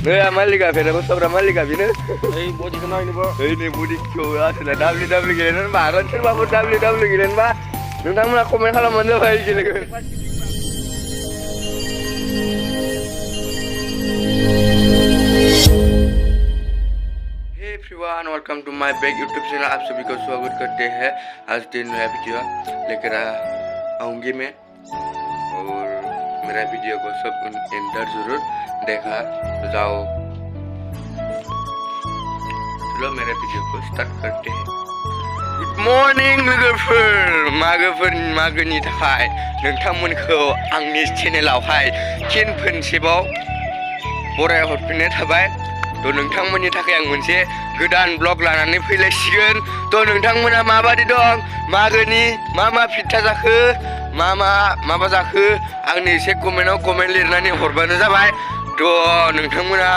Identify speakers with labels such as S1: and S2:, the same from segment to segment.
S1: Malika, aku sabra Malika bina.
S2: Body kenal ini bro.
S1: Ini body kau asal WW gilan bah, kan cuma buat WW gilan bah. Nentang mana komen kalau mana baik gilan. Hey everyone, welcome to my back YouTube channel. आप सभी को स्वागत करते हैं। आज दिन नया video लेकर आऊँगी मैं और मेरा वीडियो को सब एंड जरूर देखा जाओ। चलो मेरे वीडियो को स्टार्ट करते हैं। गुड मॉर्निंग लोगोफोर मागोनि थाखाय नोंथांमोनखौ आंनि चेनेलावहाय फिन खनसेबाव बराय हरफिननाय थाबाय। तो नोंथांमोननि थाखाय आं मोनसे गोदान ब्लग लानानै फैलायसिगोन। तो नोंथांमोना माबादि दं मागोनि मा फिथा जाखो माबा जाखो आंनि एसे कमेन्टआव कमेन्ट लिरनानै हरबानो जाबाय। तो नोंथांमोना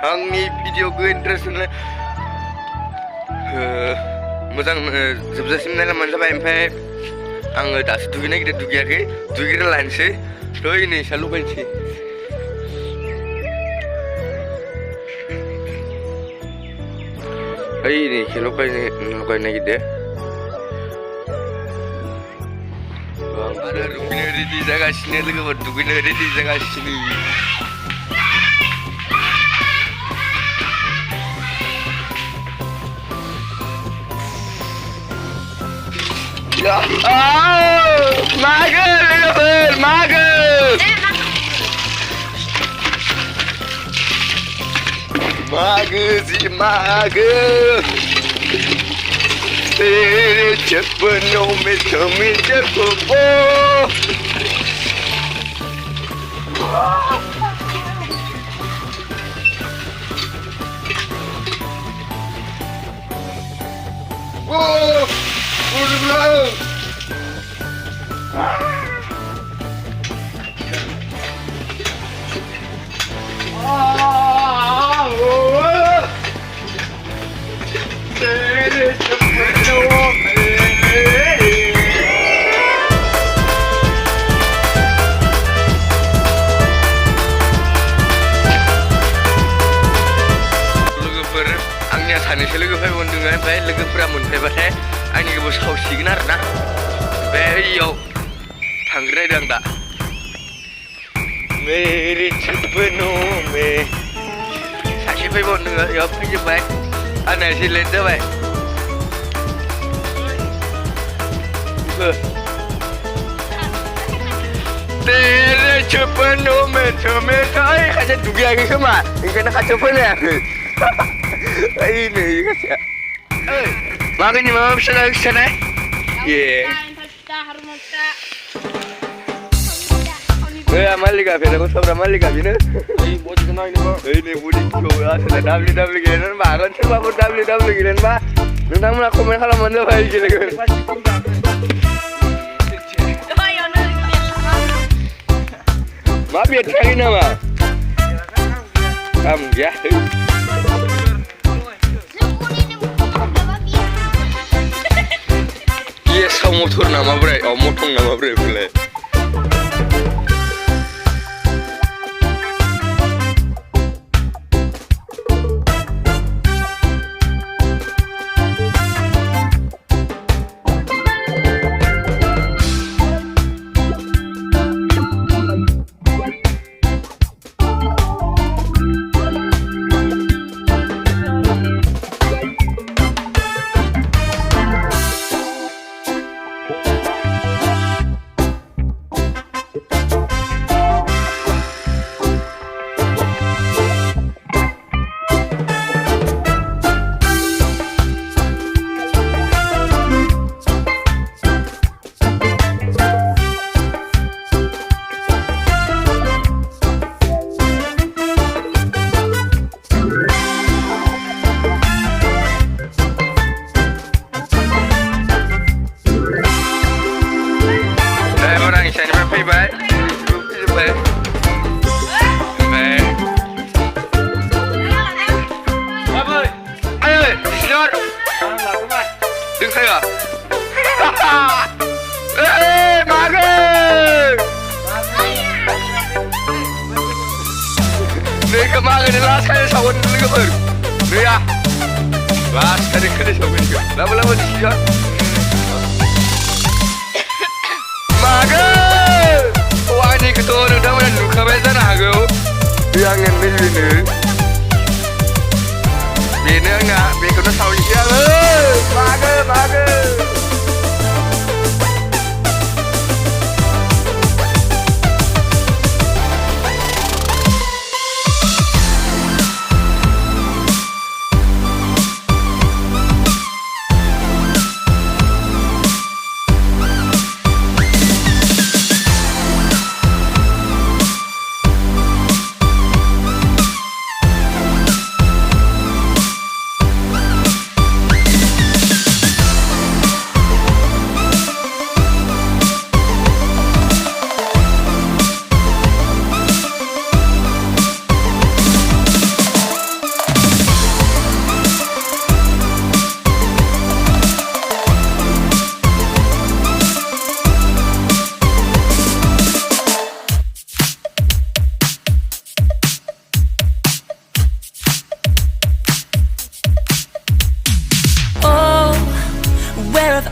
S1: आंनि भिडिअखौ इन्टारेस्ट मोजां जोबजासिम नायलांबानो जाबाय। ओमफ्राय आङो दासो दुगैनो नागिरदों, दुगैयाखै, दुगैग्रा लानोसै। तो ini saya lupa sih. Ini saya lupa ini gitu. Bang, ada dukungan di jaga sini lagi, dukungan di jaga sini. Ya, mager, mager. Mager sih mager. Cepet nomor cepet. Oh, udah. सानैसो लोगो फैबावदों ओमफ्राय लोगोफोरा मोनफैबाथाय आंनि गोबाव सावसिगोन आरोना। ओमफ्राय इयाव थांग्रायदों आं दा। मेरे सपनों में सासे फैबावदों इयाव फैजोब्बाय। आंना एसे लेट जाबाय। तेरे सपनों में समय थाय खायसे दुगैयाखै खोमा ओंखायनो खाथियाव फैलायाखै। Ini kasih. Makan ni mama bisa lagi sana. Yeah. Malika, aku sabra Malika bina.
S2: Body kenal ini bro.
S1: Ini body kau asal WW gilan bah, kan cuma buat WW gilan bah. Nentang mana komen kalau mana baik gilan. Ma biar cari nama. Kamu ya. Yes, motor nama bre, motong nama bre boleh. मागोनि last खालि सावगोन लोगोफोर गैया last खालि सावगोन लाबो लाबो सिगां मागो आंनिखौथ' नोंथांमोना नुखाबाय जानो हागौ बे आंनि बेनो आंना बेखौनो सावनोसै आङो मागो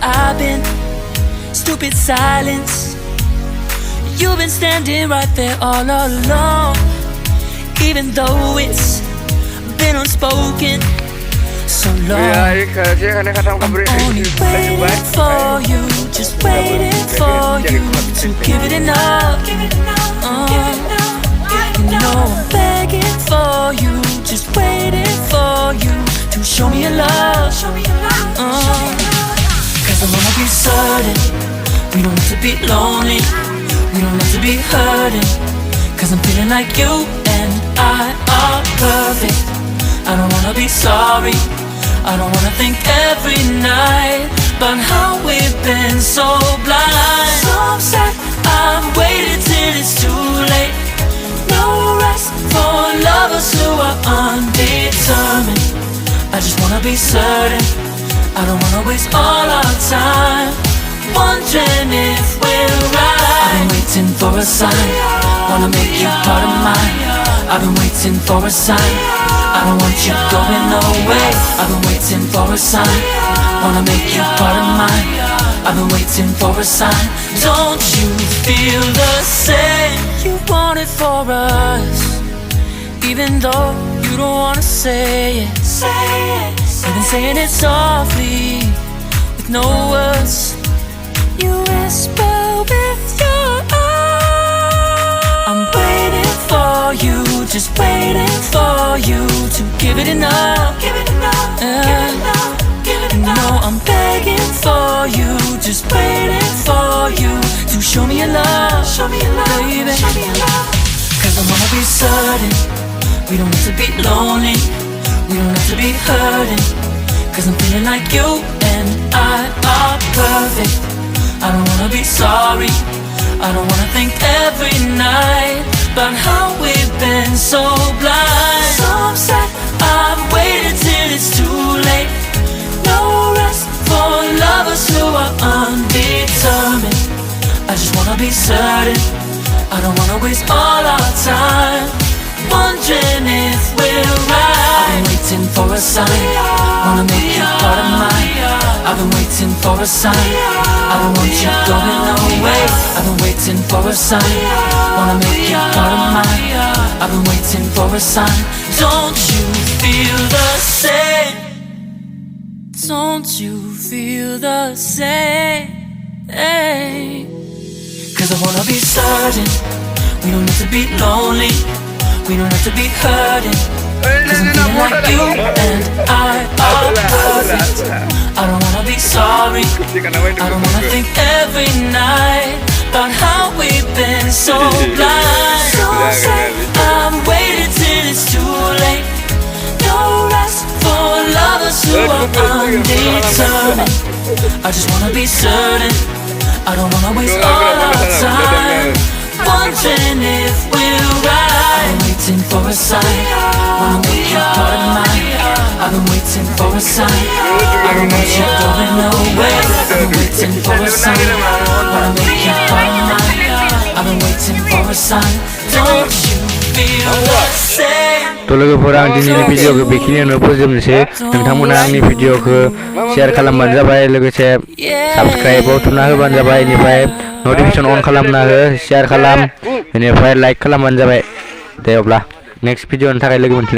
S3: I've been stupid silence. You've been standing right there all along, even though it's been unspoken so long. I'm only waiting for you, just waiting for you to give it enough. You know I'm begging for you, just waiting for you to show me your love. Cause I wanna be certain we don't have to be lonely, we don't have to be hurting. Cause I'm feeling like you and I are perfect. I don't wanna be sorry, I don't wanna think every night about how we've been so blind. So upset, I've waited till it's too late. No rest for lovers who are undetermined. I just wanna be certain, I don't wanna waste all our time wondering if we're right. I've been waiting for a sign, wanna make you part of mine. I've been waiting for a sign, I don't want you going away. I've been waiting for a sign, wanna make you part of mine. I've been waiting for a sign. Don't you feel the same? You want it for us, even though you don't wanna say it. You've been saying it softly, with no words. You whisper with your eyes. I'm waiting for you, just waiting for you to give it enough. You know I'm begging for you, just waiting for you to show me your love, baby. Cause I wanna be certain we don't have to be lonely, we don't have to be hurting. Cause I'm feeling like you and I are perfect. I don't wanna be sorry, I don't wanna think every night about how we've been so blind. So upset, I've waited till it's too late. No rest for lovers who are undetermined. I just wanna be certain, I don't wanna waste all our time wondering if we're right. I've been waiting for a sign, wanna make you part of mine. I've been waiting for a sign, I don't want you going away. I've been waiting for a sign, wanna make you part of mine. I've been waiting for a sign. Don't you feel the same? Don't you feel the same? Cause I wanna be certain we don't have to be lonely, we don't have to be hurting. Cause I'm feeling like you and I are perfect. I don't wanna be sorry, I don't wanna think every night about how we've been so blind. So sad, I've waited till it's too late. No rest for lovers who are undetermined. I just wanna be certain, I don't wanna waste all our time wondering if we're right. I've been waiting for a sign, wanna make you part of mine. I've been waiting for a sign, I don't want you going away. I've been waiting for a sign, wanna make you part of mine. I've been waiting for a sign. Don't you feel the same.
S1: थ' लोगोफोर आं दिनैनि भिडिअखौ बेखिनियावनो फोजोबनोसै नोंथांमोना आंनि भिडिअखौ शेयार खालामबानो जाबाय लोगोसे साबस्क्राइबाव थुना होबानो जाबाय बेनिफ्राय नटिफिकेसन अन खालामना हो शेयार खालाम बेनिफ्राय लाइक खालामबानो जाबाय दे अब्ला नेक्स्ट भिडिअनि थाखाय लोगो मोनफिनगोन